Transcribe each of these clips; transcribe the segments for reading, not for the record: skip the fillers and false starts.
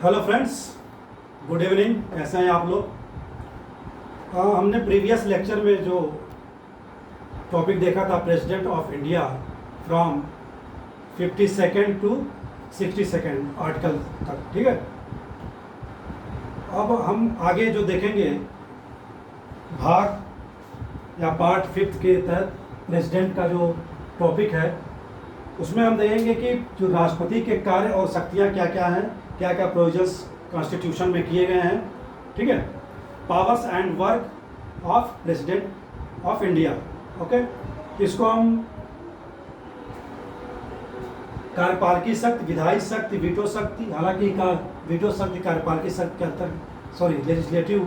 Hello friends, good evening. कैसे हैं आप लोग? हमने प्रीवियस लेक्चर में जो टॉपिक देखा था, president of India from 52nd to 62nd article तक, ठीक है। अब हम आगे जो देखेंगे भाग या पार्ट 5 के तहत प्रेसिडेंट का जो टॉपिक है, उसमें हम देखेंगे कि जो राष्ट्रपति के कार्य और शक्तियाँ क्या क्या हैं, क्या क्या प्रोविजंस कॉन्स्टिट्यूशन में किए गए हैं, ठीक है। Powers and work of president of India, okay. इसको हम कार्यपालकी शक्ति, विधायी शक्ति, वीटो शक्ति, हालांकि वीटो शक्ति कार्यपालकी शक्ति के अंतर्गत, लेजिस्लेटिव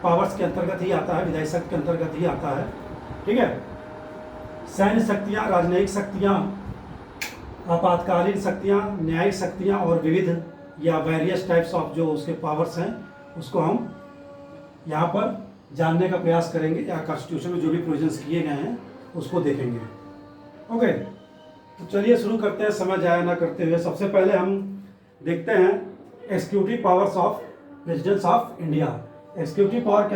पावर्स के अंतर्गत ही आता है, विधायी शक्ति के अंतर्गत ही आता है, ठीक है। सैन्य शक्तियाँ, राजनयिक शक्तियाँ, आपातकालीन शक्तियाँ, न्यायिक शक्तियाँ और विविध या वेरियस टाइप्स ऑफ जो उसके पावर्स हैं, उसको हम यहाँ पर जानने का प्रयास करेंगे, या कॉन्स्टिट्यूशन में जो भी प्रोविजंस किए गए हैं उसको देखेंगे, ओके। तो चलिए शुरू करते हैं, समय जाया ना करते हुए। सबसे पहले हम देखते हैं executive powers of presidents of India. Executive power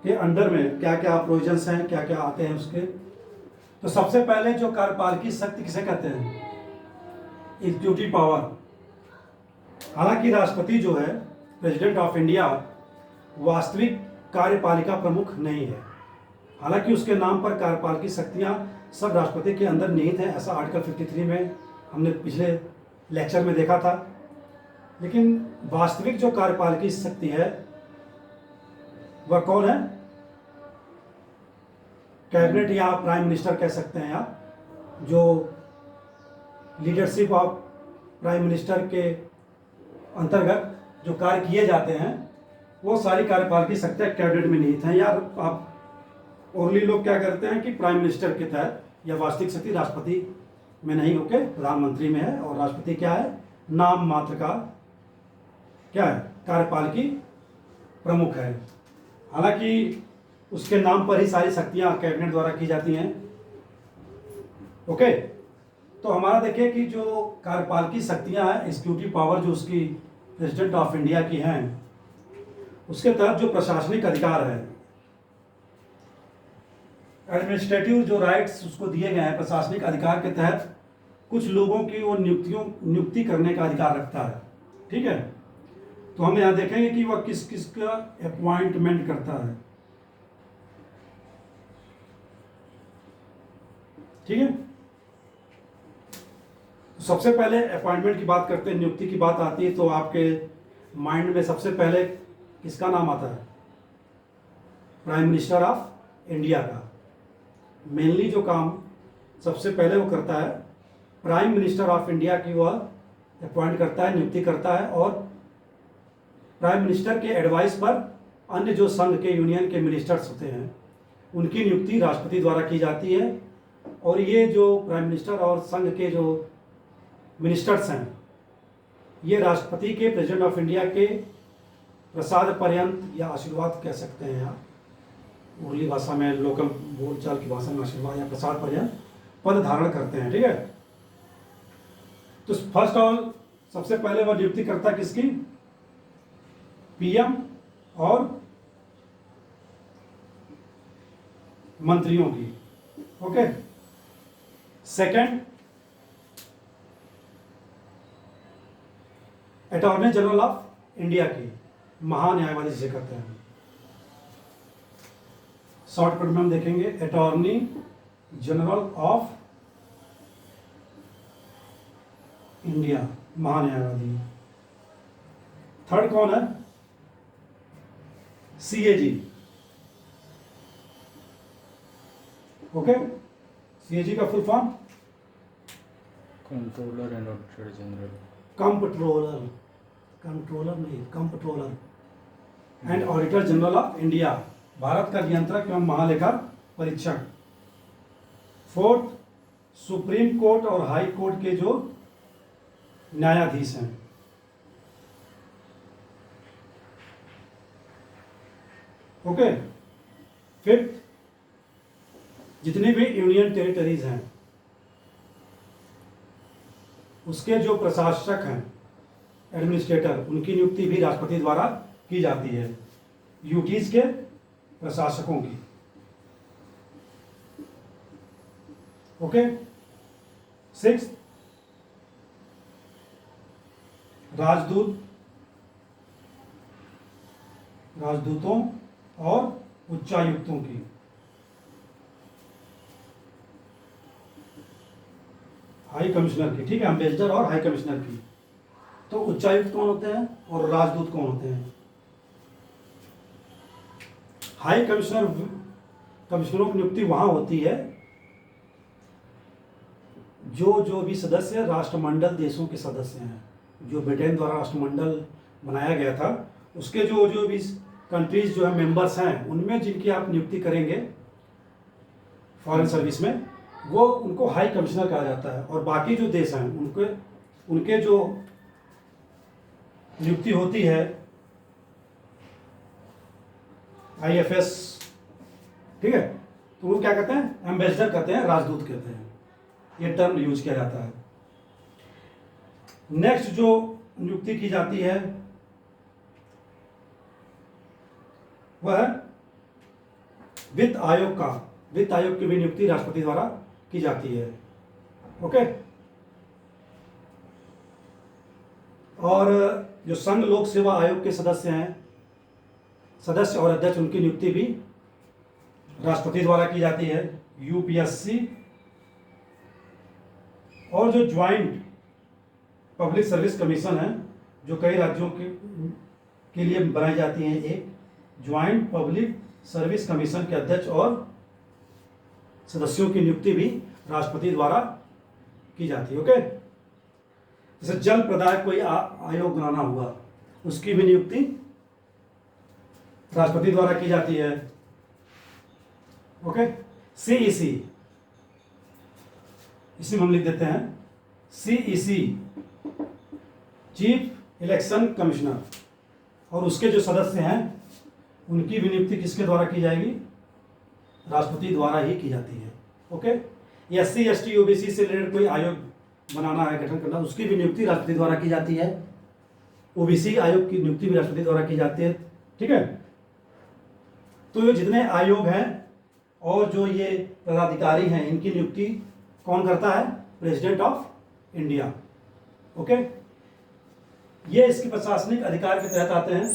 के अंडर में क्या क्या प्रोविजंस हैं, क्या क्या आते हैं उसके। तो सबसे पहले जो कार्यपालकी शक्ति किसे कहते हैं? Executive power. हालांकि राष्ट्रपति जो है, प्रेसिडेंट ऑफ इंडिया, वास्तविक कार्यपालिका प्रमुख नहीं है। हालांकि उसके नाम पर कार्यपालकी शक्तियां सब राष्ट्रपति के अंदर निहित हैं, ऐसा आर्टिकल 53 में हमने पिछले लेक्चर में देखा था। लेकिन वास्तविक जो कार्यपालकी शक्ति है वह कौन है? कैबिनेट या प्राइम मिनिस्टर कह सकते हैं आप। जो लीडरशिप ऑफ प्राइम मिनिस्टर के अंतर्गत जो कार्य किए जाते हैं, वो सारी कार्यपालकी शक्तियाँ कैबिनेट में निहित हैं। यार आप ओरली लोग क्या करते हैं कि प्राइम मिनिस्टर के तहत, या वास्तविक शक्ति राष्ट्रपति में नहीं होके प्रधानमंत्री में है, और राष्ट्रपति क्या है? नाम मात्र का क्या है? कार्यपालकी प्रमुख है। हालांकि उसके नाम पर ही सारी शक्तियाँ कैबिनेट द्वारा की जाती हैं, ओके। तो हमारा देखिए कि जो कार्यपालकी शक्तियाँ हैं, एग्जीक्यूटिव पावर जो उसकी प्रेसिडेंट ऑफ इंडिया की हैं, उसके तहत जो प्रशासनिक अधिकार है, एडमिनिस्ट्रेटिव जो राइट्स उसको दिए गए हैं, प्रशासनिक अधिकार के तहत कुछ लोगों की वो नियुक्ति करने का अधिकार रखता है, ठीक है। तो हम यहाँ देखेंगे कि वह किस किस का अपॉइंटमेंट करता है, ठीक है। सबसे पहले अपॉइंटमेंट की बात करते हैं, नियुक्ति की बात आती है, तो आपके माइंड में सबसे पहले किसका नाम आता है? प्राइम मिनिस्टर ऑफ इंडिया का। मेनली जो काम सबसे पहले वो करता है, प्राइम मिनिस्टर ऑफ इंडिया की वह अपॉइंट करता है, नियुक्ति करता है। और प्राइम मिनिस्टर के एडवाइस पर अन्य जो संघ के, यूनियन के मिनिस्टर्स होते हैं, उनकी नियुक्ति राष्ट्रपति द्वारा की जाती है। और ये जो प्राइम मिनिस्टर और संघ के जो मिनिस्टर्स हैं, ये राष्ट्रपति के, प्रेसिडेंट ऑफ इंडिया के प्रसाद पर्यंत या आशीर्वाद कह सकते हैं आप, उर्ली भाषा में, लोकल बोलचाल की भाषा में आशीर्वाद या प्रसाद पर्यंत पद धारण करते हैं, ठीक है। तो फर्स्ट ऑल सबसे पहले वह नियुक्ति करता है किसकी? पीएम और मंत्रियों की, okay. Second, attorney general of India की, महान्यायवादी जिसे कहते हैं। शॉर्टकट में हम देखेंगे अटॉर्नी जनरल ऑफ इंडिया, महान्यायवादी। थर्ड कौन है? CAG, okay. सीएजी का full form? Controller and auditor general. Controller, controller नहीं, controller and auditor general of India, Bharat का नियंत्रक एवं महालेखा परीक्षक। फोर्थ, सुप्रीम कोर्ट और हाई कोर्ट के जो न्यायाधीश हैं, ओके। फिफ्थ, जितनी भी यूनियन टेरिटरीज हैं उसके जो प्रशासक हैं, एडमिनिस्ट्रेटर, उनकी नियुक्ति भी राष्ट्रपति द्वारा की जाती है। यूटीज के प्रशासकों की। ओके। 6 राजदूत, राजदूतों और उच्चायुक्तों की। हाई कमिश्नर की, ठीक है, एम्बेसडर और हाई कमिश्नर की। तो उच्चायुक्त कौन होते हैं और राजदूत कौन होते हैं? हाई कमिश्नर, कमिश्नरों की नियुक्ति वहां होती है जो भी सदस्य राष्ट्रमंडल देशों के सदस्य हैं। जो ब्रिटेन द्वारा राष्ट्रमंडल बनाया गया था, उसके जो भी कंट्रीज जो है मेंबर्स हैं, उनमें जिनकी आप नियुक्ति करेंगे फॉरेन सर्विस में, वो उनको हाई कमिश्नर कहा जाता है। और बाकी जो देश हैं उनके जो नियुक्ति होती है IFS, ठीक है, तो वो क्या कहते हैं? एम्बेसडर कहते हैं, राजदूत कहते हैं। ये टर्म यूज किया जाता है। नेक्स्ट जो नियुक्ति की जाती है वह वित्त आयोग का। वित्त आयोग की भी नियुक्ति राष्ट्रपति द्वारा की जाती है। ओके। और जो संघ लोक सेवा आयोग के सदस्य हैं, सदस्य और अध्यक्ष, उनकी नियुक्ति भी राष्ट्रपति द्वारा की जाती है। UPSC। और जो ज्वाइंट पब्लिक सर्विस कमीशन है, जो कई राज्यों के लिए बनाई जाती हैं, एक ज्वाइंट पब्लिक सर्विस कमीशन के अध्यक्ष और सदस्यों की नियुक्ति भी राष्ट्रपति द्वारा की जाती है। ओके। जैसे जल प्रदाय कोई आयोग बनाना हुआ, उसकी भी नियुक्ति राष्ट्रपति द्वारा की जाती है। ओके। CEC, इसी में हम लिख देते हैं CEC, चीफ इलेक्शन कमिश्नर, और उसके जो सदस्य हैं उनकी भी नियुक्ति किसके द्वारा की जाएगी? राष्ट्रपति द्वारा ही की जाती है। ओके। SC ST OBC से रिलेटेड कोई आयोग बनाना है, गठन करना, उसकी भी नियुक्ति राष्ट्रपति द्वारा की जाती है। OBC आयोग की नियुक्ति भी राष्ट्रपति द्वारा की जाती है। ठीक है। तो ये जितने आयोग हैं और जो ये पदाधिकारी हैं, इनकी नियुक्ति कौन करता है? President of India. ओके। ये इसके प्रशासनिक अधिकार के तहत आते हैं।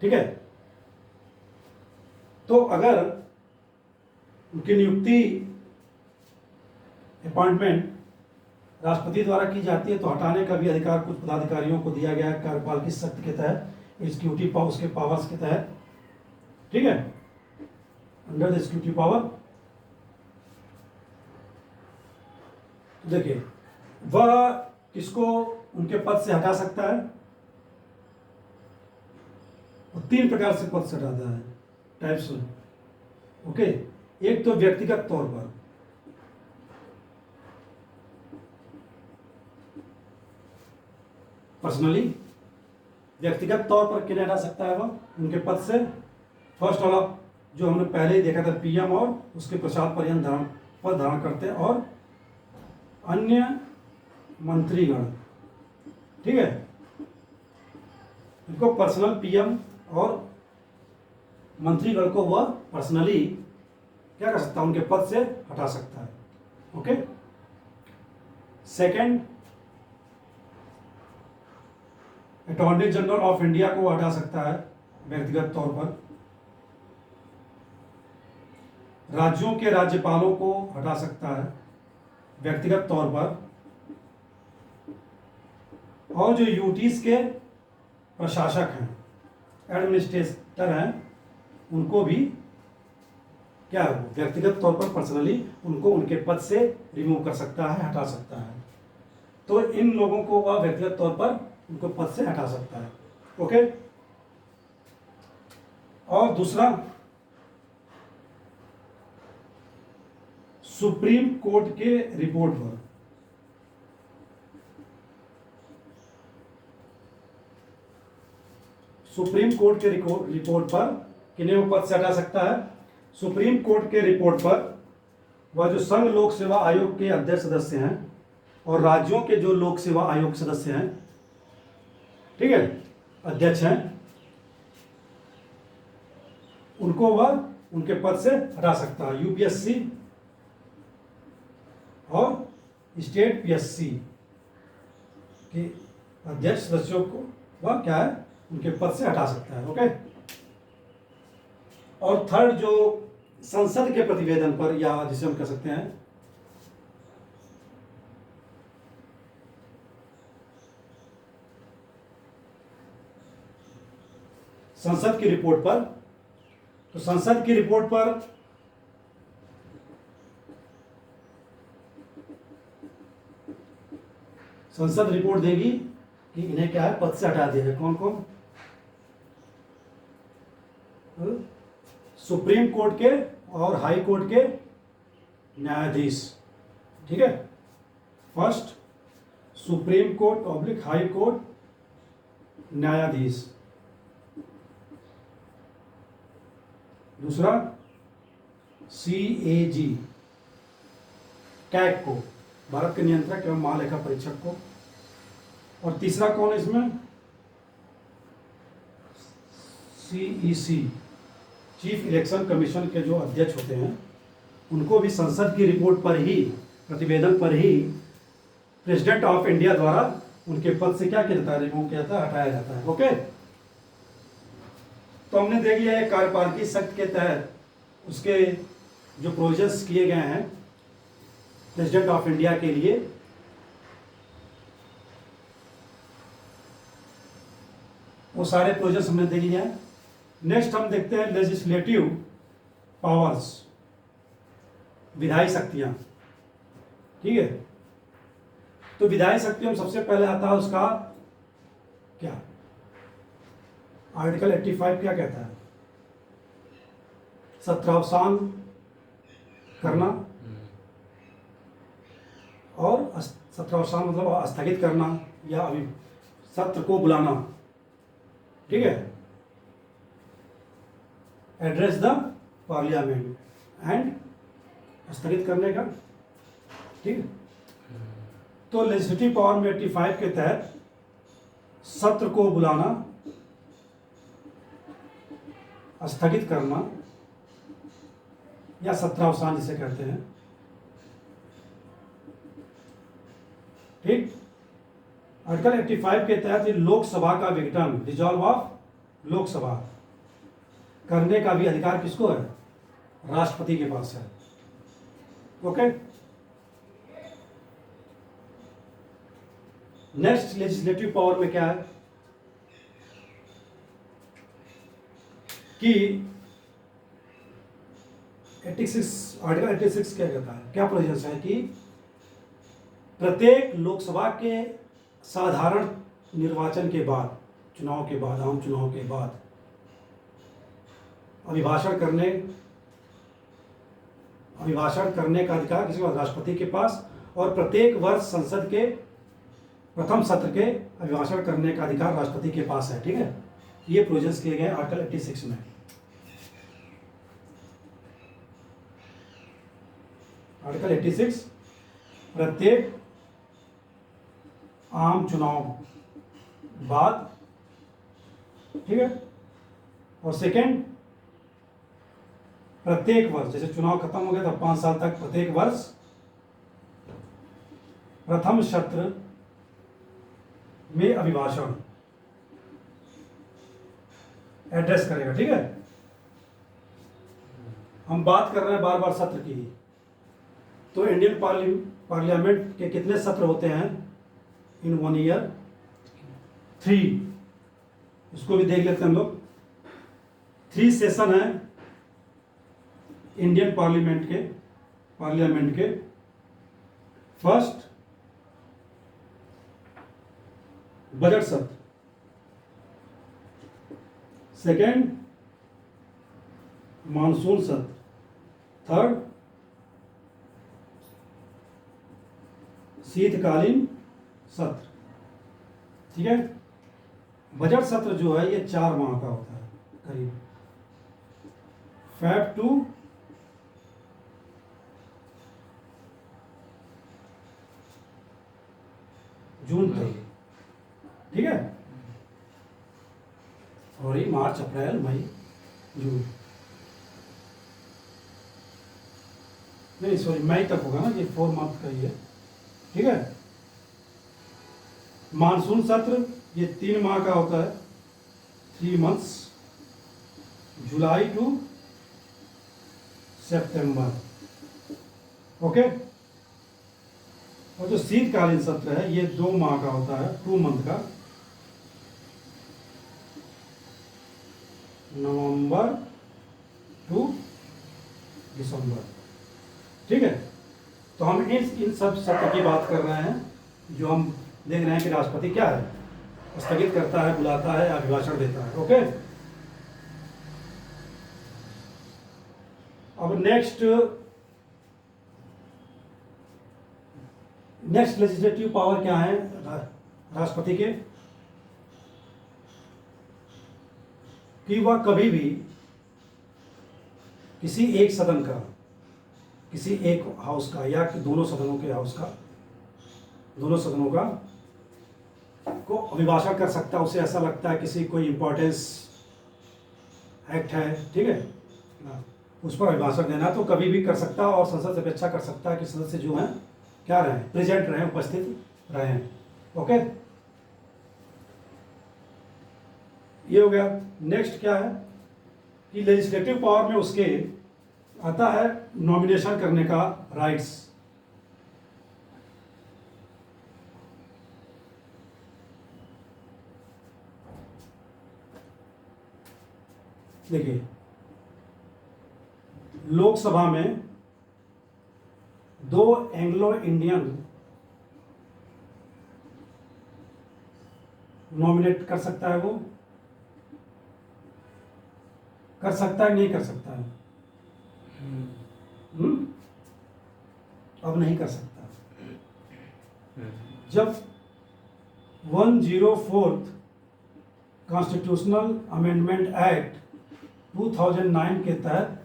ठीक है। तो अगर उनकी नियुक्ति, अपॉइंटमेंट राष्ट्रपति द्वारा की जाती है, तो हटाने का भी अधिकार कुछ पदाधिकारियों को दिया गया है कार्यपालिकी शक्ति के तहत, एग्जीक्यूटिव पावर, उसके पावर्स के तहत। ठीक है, अंडर द एग्जीक्यूटिव पावर। देखिए, वह किसको उनके पद से हटा सकता है? वो 3 प्रकार से पद से हटाता है, टाइप्स। ओके। एक तो व्यक्तिगत तौर पर, पर्सनली, व्यक्तिगत तौर पर किन्हें हटा सकता है? वह उनके पद से। फर्स्ट वाला जो हमने पहले ही देखा था, PM और उसके पश्चात पद धारण करते हैं, और अन्य मंत्रीगण। ठीक है, इनको पर्सनल PM और मंत्रीगण को वह पर्सनली क्या कर सकता है? उनके पद से हटा सकता है। Okay. Second, attorney general of India को हटा सकता है व्यक्तिगत तौर पर। राज्यों के राज्यपालों को हटा सकता है व्यक्तिगत तौर पर। और जो यूटीज के प्रशासक हैं, एडमिनिस्ट्रेटर हैं, उनको भी क्या व्यक्तिगत तौर पर, पर्सनली, उनको उनके पद से रिमूव कर सकता है, हटा सकता है। तो इन लोगों को वह व्यक्तिगत तौर पर उनको पद से हटा सकता है। ओके। और दूसरा, सुप्रीम कोर्ट के रिपोर्ट पर, सुप्रीम कोर्ट के रिपोर्ट पर किन्हें वो पद से हटा सकता है? सुप्रीम कोर्ट के रिपोर्ट पर वह जो संघ लोक सेवा आयोग के अध्यक्ष सदस्य हैं, और राज्यों के जो लोक सेवा आयोग सदस्य हैं, ठीक है, अध्यक्ष हैं, उनको वह उनके पद से हटा सकता है। यूपीएससी और स्टेट पीएससी के अध्यक्ष सदस्यों को वह क्या है, उनके पद से हटा सकता है। ओके। और थर्ड, जो संसद के प्रतिवेदन पर, या जिसे हम कह सकते हैं संसद की रिपोर्ट पर, तो संसद की रिपोर्ट पर संसद रिपोर्ट देगी कि इन्हें क्या है, पद से हटा दिया है। कौन कौन? सुप्रीम कोर्ट के और हाई कोर्ट के न्यायाधीश, ठीक है। First, supreme court oblique high court न्यायाधीश। दूसरा, CAG कैग को, भारत के नियंत्रक एवं महालेखा परीक्षक को। और तीसरा कौन है इसमें? CEC चीफ इलेक्शन कमीशन के जो अध्यक्ष होते हैं, उनको भी संसद की रिपोर्ट पर ही, प्रतिवेदन पर ही प्रेसिडेंट ऑफ इंडिया द्वारा उनके पद से क्या किया जाता है, रिमूव किया जाता है, हटाया जाता है। ओके। तो हमने देख लिया है कार्यपालिकी शक्ति के तहत उसके जो प्रोविजंस किए गए हैं प्रेसिडेंट ऑफ इंडिया के लिए, वो सारे प्रोविजंस हमने देख लिए हैं। नेक्स्ट हम देखते हैं लेजिस्लेटिव पावर्स, विधायी शक्तियां, ठीक है। तो विधायी शक्तियों में सबसे पहले आता है उसका क्या, आर्टिकल 85 क्या कहता है? सत्रावसान करना, और सत्रावसान मतलब स्थगित करना या अभी सत्र को बुलाना, ठीक है। एड्रेस द पार्लियामेंट एंड स्थगित करने का, ठीक है। तो लेजिस्लेटिव पावर में 85 के तहत सत्र को बुलाना, स्थगित करना या सत्रावसान जिसे कहते हैं, ठीक। आर्टिकल 85 के तहत लोकसभा का विघटन, डिसॉल्व ऑफ लोकसभा करने का भी अधिकार किसको है? राष्ट्रपति के पास है। ओके। नेक्स्ट लेजिस्लेटिव पावर में क्या है कि 86, आर्टिकल 86 क्या कहता है, क्या प्रोविजंस है कि प्रत्येक लोकसभा के साधारण निर्वाचन के बाद, चुनाव के बाद, आम चुनाव के बाद अभिभाषण करने का अधिकार किसी राष्ट्रपति के पास, और प्रत्येक वर्ष संसद के प्रथम सत्र के अभिभाषण करने का अधिकार राष्ट्रपति के पास है, ठीक है। ये प्रोविजंस किए गए आर्टिकल 86 में। आर्टिकल 86 प्रत्येक आम चुनाव बाद, ठीक है। और सेकेंड, प्रत्येक वर्ष, जैसे चुनाव खत्म हो गया था 5 साल तक, प्रत्येक वर्ष प्रथम सत्र में अभिभाषण एड्रेस करेगा, ठीक है। हम बात कर रहे हैं बार बार सत्र की, तो इंडियन पार्लियामेंट के कितने सत्र होते हैं इन 1 ईयर? 3। इसको भी देख लेते हैं हम लोग। 3 सेशन है इंडियन पार्लियामेंट के। फर्स्ट, बजट सत्र। सेकेंड, मानसून सत्र। थर्ड, शीतकालीन सत्र, ठीक है। बजट सत्र जो है ये 4 माह का होता है करीब, Feb to जून तक, ठीक है, फरवरी मार्च अप्रैल मई जून, नहीं सॉरी मई तक होगा ना, ये 4 मंथ का ही है, ठीक है। मानसून सत्र ये 3 माह का होता है, 3 मंथ्स, जुलाई टू सितंबर, ओके। और जो शीतकालीन सत्र है ये 2 माह का होता है, 2 मंथ का, नवंबर टू दिसंबर, ठीक है। तो हम इन सब सत्र की बात कर रहे हैं, जो हम देख रहे हैं कि राष्ट्रपति क्या है, स्थगित करता है, बुलाता है, अभिभाषण देता है, ओके। अब नेक्स्ट लेजिस्लेटिव पावर क्या है राष्ट्रपति के, कि वह कभी भी किसी एक सदन का, किसी एक हाउस का या दोनों सदनों के हाउस का, दोनों सदनों का को अभिभाषण कर सकता है। उसे ऐसा लगता है किसी कोई इंपॉर्टेंस एक्ट है, ठीक है, उस पर अभिभाषण देना, तो कभी भी कर सकता है और संसद से अपेक्षा कर सकता है कि सदस्य जो हैं क्या रहें, प्रेजेंट रहें, उपस्थित रहें, ओके। ये हो गया। नेक्स्ट क्या है कि लेजिस्लेटिव पावर में उसके आता है नॉमिनेशन करने का राइट्स। देखिए, लोकसभा में 2 एंग्लो इंडियन नॉमिनेट कर सकता है, वो कर सकता है, नहीं कर सकता है, अब नहीं कर सकता। जब 104th कॉन्स्टिट्यूशनल अमेंडमेंट एक्ट 2009 के तहत,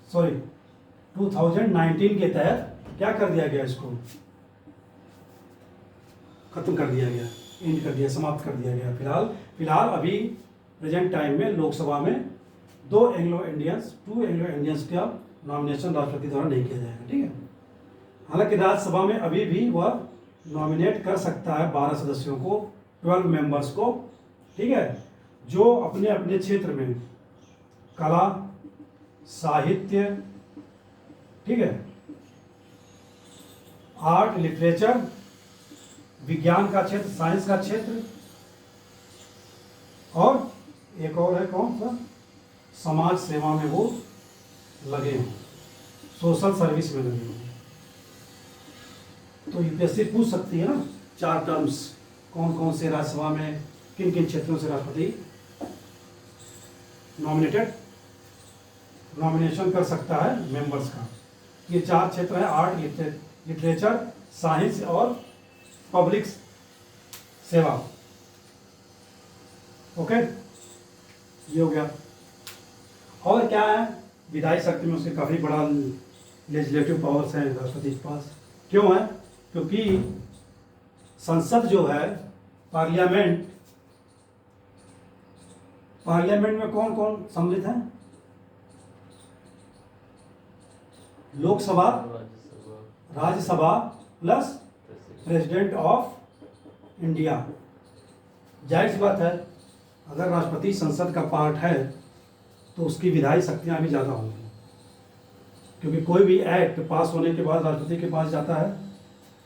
सॉरी 2019 के तहत क्या कर दिया गया, इसको खत्म कर दिया गया, एंड कर दिया, समाप्त कर दिया गया। फिलहाल अभी प्रेजेंट टाइम में लोकसभा में 2 एंग्लो इंडियंस का नॉमिनेशन राष्ट्रपति द्वारा नहीं किया जाएगा, ठीक है। हालांकि राज्यसभा में अभी भी वह नॉमिनेट कर सकता है 12 सदस्यों को, 12 मेंबर्स को, ठीक है, जो अपने अपने क्षेत्र में कला, साहित्य, ठीक है, आर्ट, लिटरेचर, विज्ञान का क्षेत्र, साइंस का क्षेत्र, और एक और है कौन सा, समाज सेवा में वो लगे हों, सोशल सर्विस में लगे हों। तो यूपीएससी पूछ सकती है ना 4 टर्म्स, कौन कौन से राज्यसभा में किन किन क्षेत्रों से राष्ट्रपति नॉमिनेशन कर सकता है मेंबर्स का। ये 4 क्षेत्र है, आर्ट, लिटरेचर, साइंस और पब्लिक सेवा, ओके। ये हो गया। और क्या है, विधायी शक्ति में उसके काफ़ी बड़ा लेजिस्लेटिव पावर्स हैं राष्ट्रपति के पास। क्यों है, क्योंकि संसद जो है, पार्लियामेंट में कौन कौन सम्मिलित है, Lok Sabha, Rajya Sabha plus president of India. जाहिर सी बात है, अगर राष्ट्रपति संसद का पार्ट है तो उसकी विधायी शक्तियाँ भी ज़्यादा होंगी, क्योंकि कोई भी एक्ट पास होने के बाद राष्ट्रपति के पास जाता है,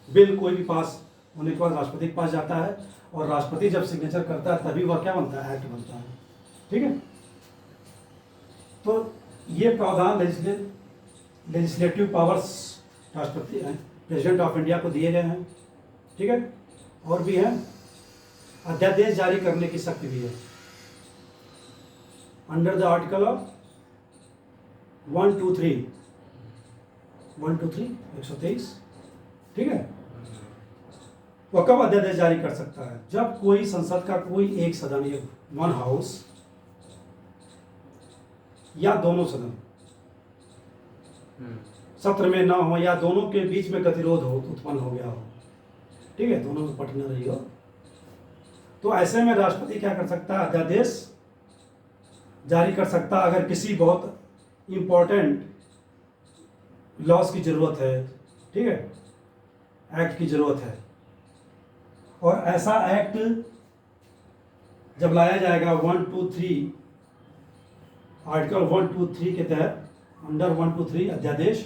बिल कोई भी पास होने के बाद राष्ट्रपति के पास जाता है, और राष्ट्रपति जब सिग्नेचर करता है तभी वह क्या बनता है, एक्ट बनता है, ठीक है। तो ये प्रावधान लेजिस्लेटिव पावर्स राष्ट्रपति प्रेसिडेंट ऑफ इंडिया को दिए गए हैं, ठीक है। और भी है, अध्यादेश जारी करने की शक्ति भी है अंडर द आर्टिकल ऑफ 123 123, ठीक है। वह कब अध्यादेश जारी कर सकता है, जब कोई संसद का कोई एक सदन, वन हाउस या दोनों सदन सत्र में ना हो, या दोनों के बीच में गतिरोध हो, उत्पन्न हो गया हो, ठीक है, दोनों में पढ़ न रही हो। तो ऐसे में राष्ट्रपति क्या कर सकता है, अध्यादेश जारी कर सकता है अगर किसी बहुत इम्पोर्टेंट लॉज की ज़रूरत है, ठीक है, एक्ट की ज़रूरत है। और ऐसा एक्ट जब लाया जाएगा 123 आर्टिकल 123 के तहत, अंडर 123 अध्यादेश,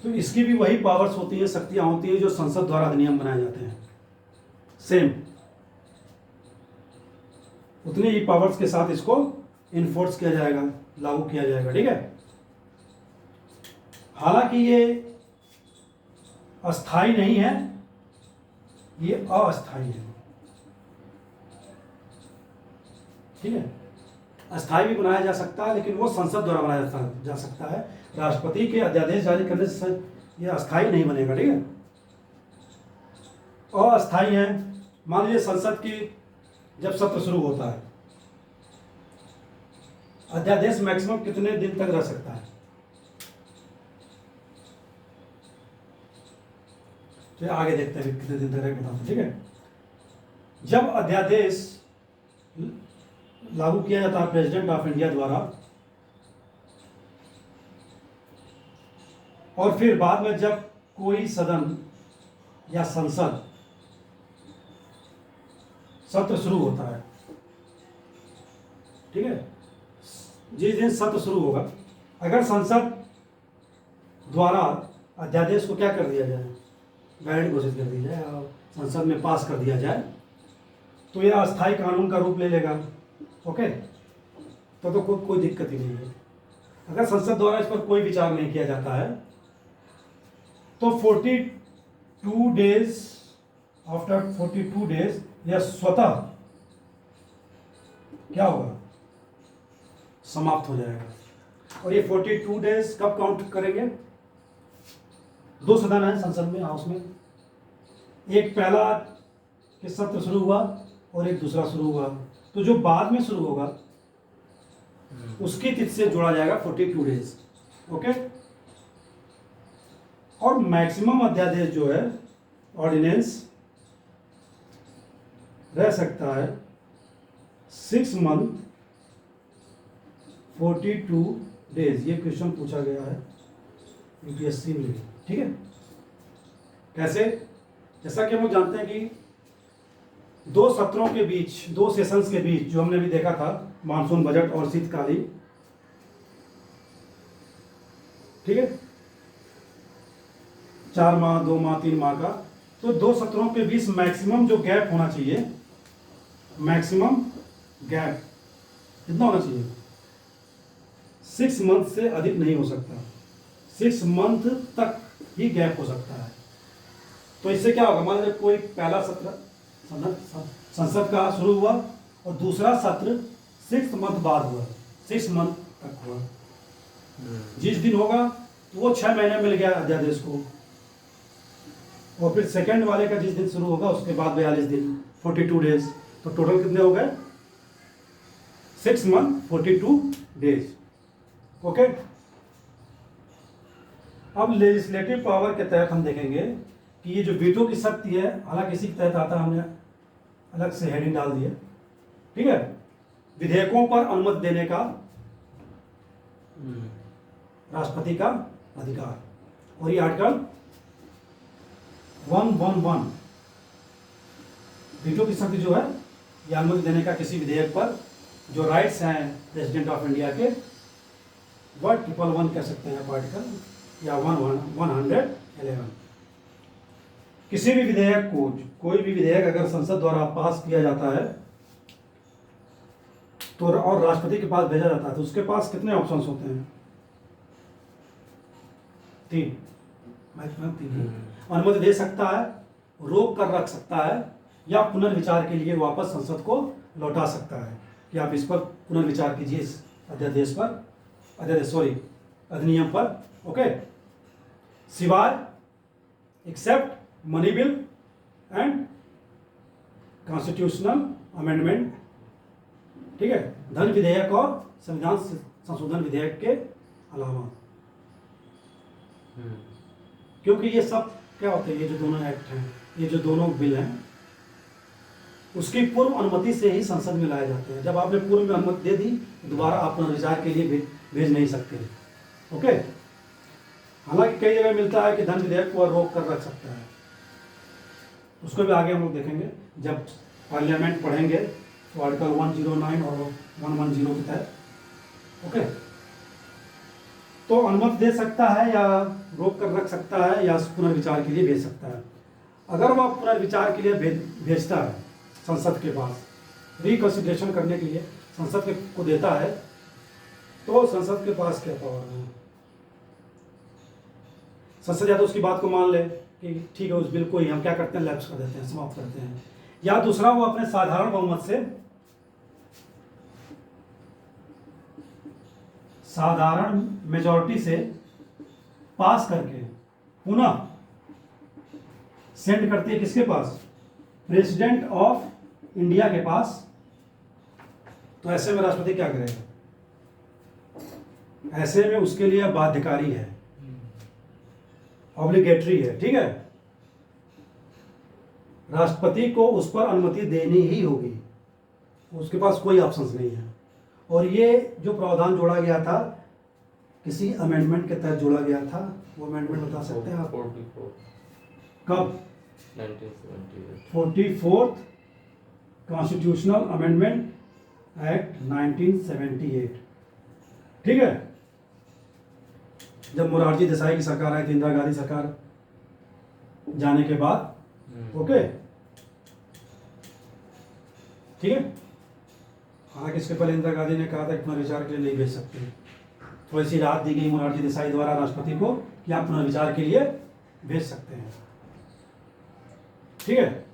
तो इसकी भी वही पावर्स होती है, शक्तियां होती हैं जो संसद द्वारा अधिनियम बनाए जाते हैं, सेम उतनी ही पावर्स के साथ इसको इन्फोर्स किया जाएगा, लागू किया जाएगा, ठीक है। हालांकि ये अस्थाई नहीं है, ये अस्थाई है, ठीक है। अस्थाई भी बनाया जा सकता है लेकिन वो संसद द्वारा बनाया जा सकता है, राष्ट्रपति के अध्यादेश जारी करने से ये अस्थाई नहीं बनेगा, ठीक है। अस्थाई है, मान लीजिए संसद की जब सत्र शुरू होता है, अध्यादेश मैक्सिमम कितने दिन तक रह सकता है, तो आगे देखते हैं कितने दिन तक रह बताते हैं, ठीक है। जब अध्यादेश लागू किया जाता है प्रेसिडेंट ऑफ इंडिया द्वारा, और फिर बाद में जब कोई सदन या संसद सत्र शुरू होता है, ठीक है, जिस दिन सत्र शुरू होगा, अगर संसद द्वारा अध्यादेश को क्या कर दिया जाए, वैलिड घोषित कर दिया जाए और संसद में पास कर दिया जाए, तो यह अस्थायी कानून का रूप ले लेगा, ओके। तो कोई दिक्कत ही नहीं है। अगर संसद द्वारा इस पर कोई विचार नहीं किया जाता है तो 42 डेज, आफ्टर 42 डेज यह स्वतः क्या होगा, समाप्त हो जाएगा। और ये 42 डेज कब काउंट करेंगे, दो सदन है संसद में, हाउस में, एक पहला के सत्र शुरू हुआ और एक दूसरा शुरू हुआ, तो जो बाद में शुरू होगा उसकी तिथि से जोड़ा जाएगा 42 डेज, ओके। और मैक्सिमम अध्यादेश जो है ऑर्डिनेंस रह सकता है 6 मंथ 42 डेज। ये क्वेश्चन पूछा गया है यूपीएससी में, ठीक है। कैसे, जैसा कि हम लोग जानते हैं कि दो सत्रों के बीच, दो सेशंस के बीच, जो हमने भी देखा था, मानसून बजट और शीतकालीन, ठीक है, 4 माह 2 माह 3 माह का, तो दो सत्रों के बीच मैक्सिमम जो गैप होना चाहिए, मैक्सिमम गैप कितना होना चाहिए, 6 मंथ से अधिक नहीं हो सकता, 6 मंथ तक ही गैप हो सकता है। तो इससे क्या होगा, मान लीजिए कोई पहला सत्र संसद का शुरू हुआ और दूसरा सत्र 6 मंथ बाद हुआ, 6 मंथ तक हुआ, जिस दिन होगा तो वो 6 महीने मिल गया अध्यादेश को, और फिर सेकेंड वाले का जिस दिन शुरू होगा उसके बाद 42 दिन, 42 डेज, तो टोटल कितने हो गए, 6 मंथ 42 डेज, ओके। अब लेजिस्लेटिव पावर के तहत हम देखेंगे कि ये जो वीटो की शक्ति है, हालांकि इसी के तहत आता है, हमने अलग से हेडिंग डाल दी है, ठीक है, विधेयकों पर अनुमति देने का राष्ट्रपति का अधिकार। और ये आर्टिकल 111 वीटो की शक्ति जो है, ये अनुमति देने का किसी विधेयक पर जो राइट्स हैं प्रेसिडेंट ऑफ इंडिया के, वह 111 कह सकते हैं आर्टिकल, या 111। किसी भी विधेयक को, कोई भी विधेयक अगर संसद द्वारा पास किया जाता है तो, और राष्ट्रपति के पास भेजा जाता है, तो उसके पास कितने ऑप्शंस होते हैं, 3, मैक्सिमम 3। अनुमति दे सकता है, रोक कर रख सकता है, या पुनर्विचार के लिए वापस संसद को लौटा सकता है कि आप इस पर पुनर्विचार कीजिए, इस अध्यादेश पर, अधिनियम पर, ओके, सिवाय except money bill and constitutional amendment, ठीक है, धन विधेयक और संविधान संशोधन विधेयक के अलावा। क्योंकि ये सब क्या होते हैं, ये जो दोनों एक्ट हैं, ये जो दोनों बिल हैं, उसकी पूर्व अनुमति से ही संसद में लाए जाते हैं। जब आपने पूर्व में अनुमति दे दी तो दोबारा आप पुनर्विचार के लिए भेज नहीं सकते। ओके। हालांकि कई जगह मिलता है कि धन विधेयक को रोक कर रख सकता है, उसको भी आगे हम लोग देखेंगे जब पार्लियामेंट पढ़ेंगे, तो आर्टिकल 109 और 110 के तहत। ओके। तो अनुमति दे सकता है या रोक कर रख सकता है या पुनर्विचार के लिए भेज सकता है। अगर वह पुनर्विचार के लिए भेजता है संसद के पास, रिकंसिडरेशन करने के लिए संसद को देता है, तो संसद के पास क्या पावर है? संसद या तो उसकी बात को मान ले कि ठीक है, उस बिल को ही हम क्या करते हैं, लैप्स कर देते हैं, समाप्त करते हैं, या दूसरा वो अपने साधारण बहुमत से, साधारण मेजॉरिटी से पास करके पुनः सेंड करती है किसके पास, प्रेसिडेंट ऑफ इंडिया के पास। तो ऐसे में राष्ट्रपति क्या करेगा, ऐसे में उसके लिए बाध्यकारी है, ऑब्लिगेटरी है, ठीक है। राष्ट्रपति को उस पर अनुमति देनी ही होगी, उसके पास कोई ऑप्शंस नहीं है। और ये जो प्रावधान जोड़ा गया था किसी अमेंडमेंट के तहत जोड़ा गया था, वो अमेंडमेंट बता सकते हैं आप? 44 कब? 1978 44th कॉन्स्टिट्यूशनल अमेंडमेंट एक्ट 1978, ठीक है। जब मोरारजी देसाई की सरकार आई थी, इंदिरा गांधी सरकार जाने के बाद। ओके, ठीक है। हालांकि इसके पहले इंदिरा गांधी ने कहा था कि पुनर्विचार के लिए नहीं भेज सकते, थोड़ी सी राहत दी गई मोरारजी देसाई द्वारा राष्ट्रपति को कि आप पुनर्विचार के लिए भेज सकते हैं, ठीक है।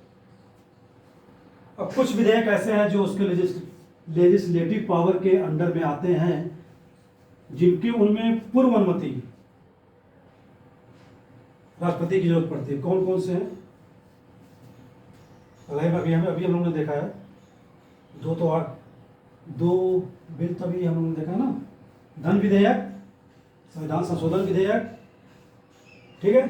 अब कुछ विधेयक ऐसे हैं जो उसके लेजिस्लेटिव पावर के अंडर में आते हैं, जिनकी उनमें पूर्व अनुमति राष्ट्रपति की जरूरत पड़ती है। कौन कौन से हैं? अभी हम लोगों ने देखा है, दो बिल तभी हम लोगों ने देखा ना, धन विधेयक, संविधान संशोधन विधेयक, ठीक है।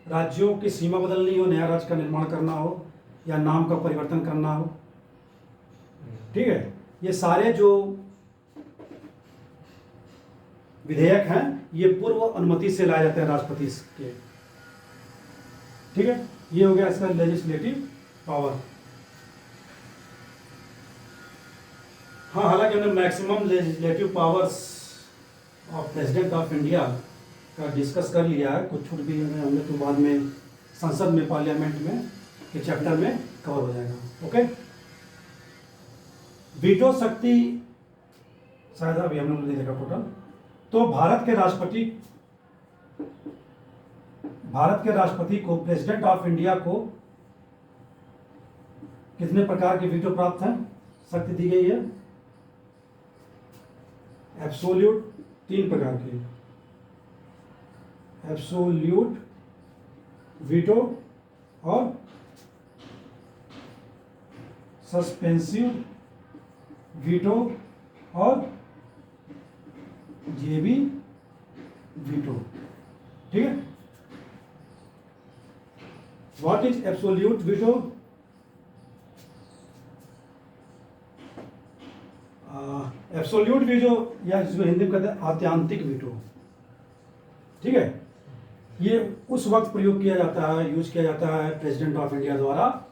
राज्यों की सीमा बदलनी हो, नया राज्य का निर्माण करना हो, या नाम का परिवर्तन करना हो, ठीक है। ये सारे जो विधेयक हैं ये पूर्व अनुमति से लाए जाते हैं राष्ट्रपति के, ठीक है। ये हो गया इसका लेजिस्लेटिव पावर। हाँ, हालांकि हमने maximum legislative powers of president of India का डिस्कस कर लिया है, कुछ छूट भी हमने तो बाद में संसद में, पार्लियामेंट में के चैप्टर में कवर हो जाएगा। ओके। वीटो शक्ति शायद अभी हम लोगों ने देखा टोटल। तो भारत के राष्ट्रपति को, प्रेसिडेंट ऑफ इंडिया को कितने प्रकार के वीटो प्राप्त हैं, शक्ति दी गई है? एब्सोल्यूट 3 प्रकार के, एब्सोल्यूट वीटो और सस्पेंसिव वीटो और जेबी वीटो, ठीक है। What is absolute veto? Absolute veto या जिसको हिंदी में कहते हैं आत्यांतिक वीटो, ठीक है। ये उस वक्त प्रयोग किया जाता है, यूज किया जाता है प्रेसिडेंट ऑफ इंडिया द्वारा,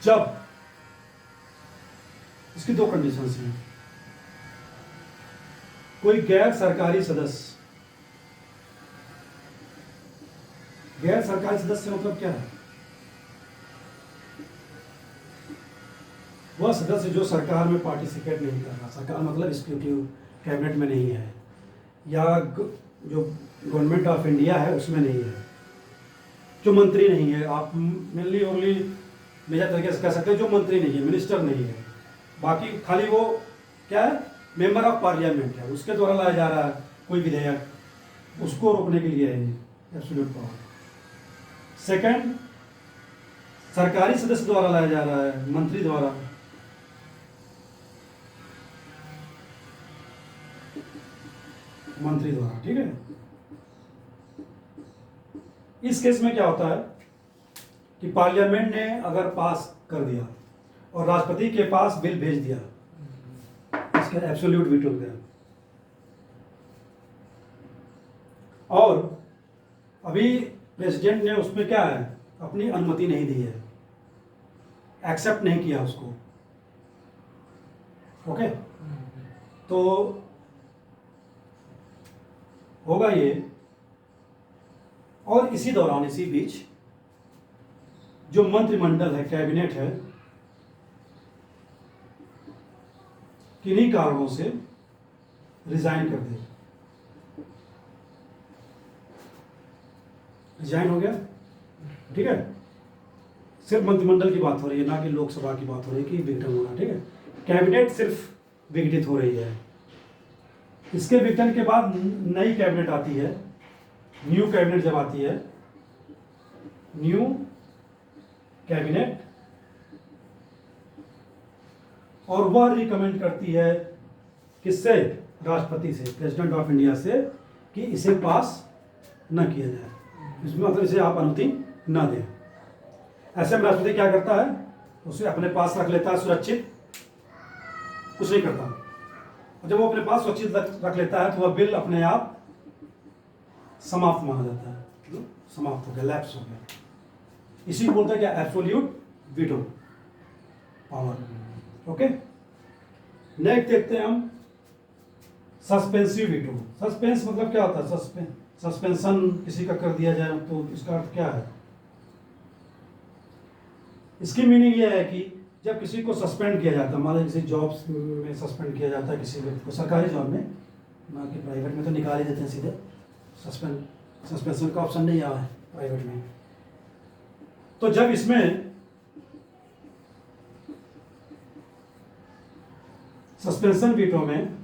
जब इसकी 2 कंडीशंस हैं। कोई गैर सरकारी सदस्य मतलब क्या है? वह सदस्य जो सरकार में पार्टिसिपेट नहीं कर रहा, सरकार मतलब एग्जीक्यूटिव कैबिनेट में नहीं है, या जो गवर्नमेंट ऑफ इंडिया है उसमें नहीं है, जो मंत्री नहीं है, आप मेनली ओनली मेजर तरीके से कह सकते हैं, जो मंत्री नहीं है, मिनिस्टर नहीं है, बाकी खाली वो क्या है, मेंबर ऑफ पार्लियामेंट है, उसके द्वारा लाया जा रहा है कोई विधेयक, उसको रोकने के लिए है एब्सोल्यूट पावर। सेकंड, सरकारी सदस्य द्वारा लाया जा रहा है, मंत्री द्वारा, ठीक है। इस केस में क्या होता है कि पार्लियामेंट ने अगर पास कर दिया और राष्ट्रपति के पास बिल भेज दिया, इसका एब्सोल्यूट वीटो हो गया। और अभी प्रेसिडेंट ने उसमें क्या है, अपनी अनुमति नहीं दी है, एक्सेप्ट नहीं किया उसको। ओके, तो होगा ये। और इसी दौरान, इसी बीच जो मंत्रिमंडल है, कैबिनेट है, किन्हीं कारणों से रिजाइन कर दे। रिजाइन हो गया, ठीक है। सिर्फ मंत्रिमंडल की बात हो रही है, ना कि लोकसभा की बात हो रही है कि विघटन होना, ठीक है। कैबिनेट सिर्फ विघटित हो रही है। इसके विघटन के बाद नई कैबिनेट आती है, न्यू कैबिनेट जब आती है, न्यू कैबिनेट, और वह रिकमेंड करती है किससे, राष्ट्रपति से, प्रेसिडेंट ऑफ इंडिया से, कि इसे पास न किया जाए। इसमें मतलब इसे आप अनुमति न दें। ऐसे में राष्ट्रपति क्या करता है, उसे अपने पास रख लेता है सुरक्षित, कुछ नहीं करता। और जब वो अपने पास सुरक्षित रख लेता है तो वह बिल अपने आप समाप्त माना जाता है, समाप्त हो गया, लैप्स हो गया। इसी को बोलते हैं क्या, absolute veto power. Okay, next देखते हैं हम सस्पेंसिव वीटो। सस्पेंस मतलब क्या होता है, सस्पेंशन किसी का कर दिया जाए तो इसका अर्थ क्या है। इसकी मीनिंग ये है कि जब किसी को सस्पेंड किया जाता है, मान लीजिए किसी जॉब्स में सस्पेंड किया जाता है किसी व्यक्ति को, सरकारी जॉब में, ना कि प्राइवेट में तो निकाल ही देते हैं सीधे, सस्पेंशन का ऑप्शन नहीं आया है प्राइवेट में। तो जब इसमें सस्पेंशन वीटो में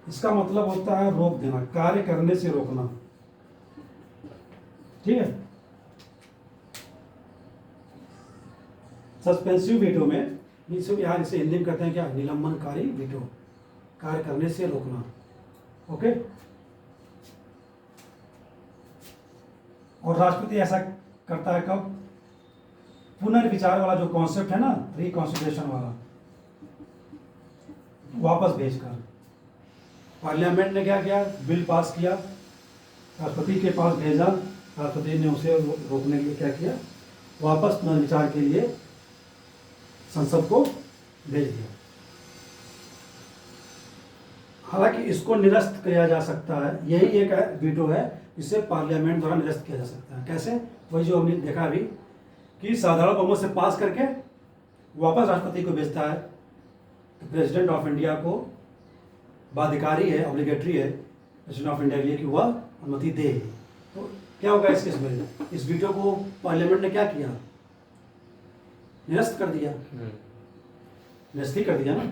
इसका मतलब होता है रोक देना, कार्य करने से रोकना, ठीक है। सस्पेंसिव वीटो में यहाँ इसे हिंदी में कहते हैं क्या, निलंबनकारी वीटो, कार्य करने से रोकना। ओके, और राष्ट्रपति ऐसा करता है कब, पुनर्विचार वाला जो कॉन्सेप्ट है ना, रिकॉन्सिडरेशन वाला, वापस भेजकर। पार्लियामेंट ने क्या किया, बिल पास किया, राष्ट्रपति के पास भेजा, राष्ट्रपति ने उसे रोकने के लिए क्या किया, वापस पुनर्विचार के लिए संसद को भेज दिया। हालांकि इसको निरस्त किया जा सकता है, यही एक वीटो है जिसे पार्लियामेंट द्वारा निरस्त किया जा सकता है। कैसे, वही जो हमने देखा अभी कि साधारण बहुमत से पास करके वापस राष्ट्रपति को भेजता है, तो प्रेसिडेंट ऑफ इंडिया को बाध्यकारी है, ऑब्लिगेटरी है प्रेसिडेंट ऑफ इंडिया के लिए कि वह अनुमति दे। तो क्या होगा इस केस में, इस वीटो को पार्लियामेंट ने क्या किया, निरस्त कर दिया, निरस्त ही कर दिया ना।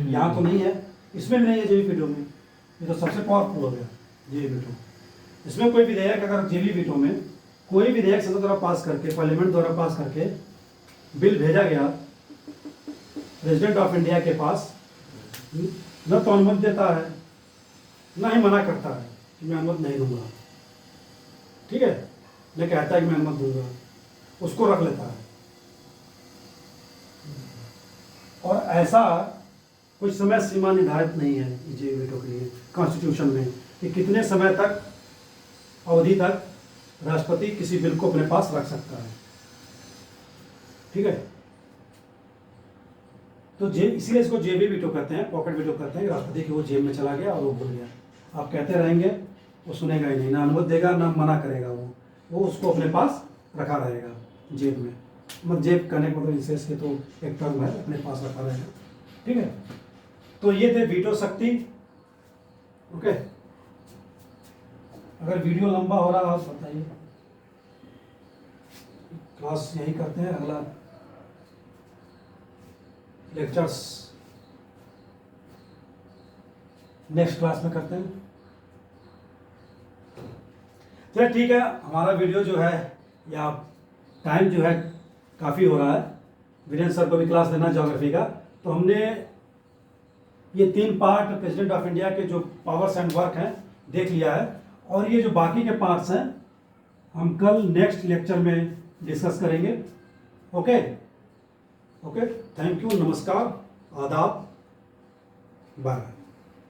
यहाँ तो नहीं है, इसमें नहीं है जेबी वीटो में, ये तो सबसे पावरफुल हो गया जेबी वीटो। इसमें कोई विधेयक, अगर जेबी वीटो में कोई विधेयक संसद द्वारा पास करके, पार्लियामेंट द्वारा पास करके बिल भेजा गया प्रेसिडेंट ऑफ इंडिया के पास, न तो अनुमति देता है, न ही मना करता है कि मैं अनुमति नहीं दूंगा, ठीक है, न कहता है कि मैं अनुमति दूंगा, उसको रख लेता है। और ऐसा कोई समय सीमा निर्धारित नहीं है जेबी वीटो के लिए कॉन्स्टिट्यूशन में, कि कितने समय तक, अवधि तक राष्ट्रपति किसी बिल को अपने पास रख सकता है, ठीक है। तो इसीलिए इसको जेबी वीटो कहते हैं, पॉकेट वीटो कहते हैं। राष्ट्रपति की वो जेब में चला गया और वो भूल गया, आप कहते रहेंगे वो सुनेगा ही नहीं, ना अनुमति देगा ना मना करेगा, वो उसको अपने पास रखा रहेगा जेब में। मतलब जेब कहने को तो विशेष के तो एक टर्म है, अपने पास रखा रहेगा, ठीक है। तो ये थे वीटो शक्ति। ओके, अगर वीडियो लंबा हो रहा है आप बताइए, क्लास यही करते हैं, अगला लेक्चर्स नेक्स्ट क्लास में करते हैं। चलिए ठीक है, हमारा वीडियो जो है या टाइम जो है काफ़ी हो रहा है, वीरेंद्र सर को भी क्लास देना ज्योग्राफी का, तो हमने ये 3 पार्ट प्रेसिडेंट ऑफ इंडिया के जो पावर्स एंड वर्क हैं देख लिया है, और ये जो बाकी के पार्ट्स हैं हम कल नेक्स्ट लेक्चर में डिस्कस करेंगे। ओके ओके, थैंक यू, नमस्कार, आदाब, बाय।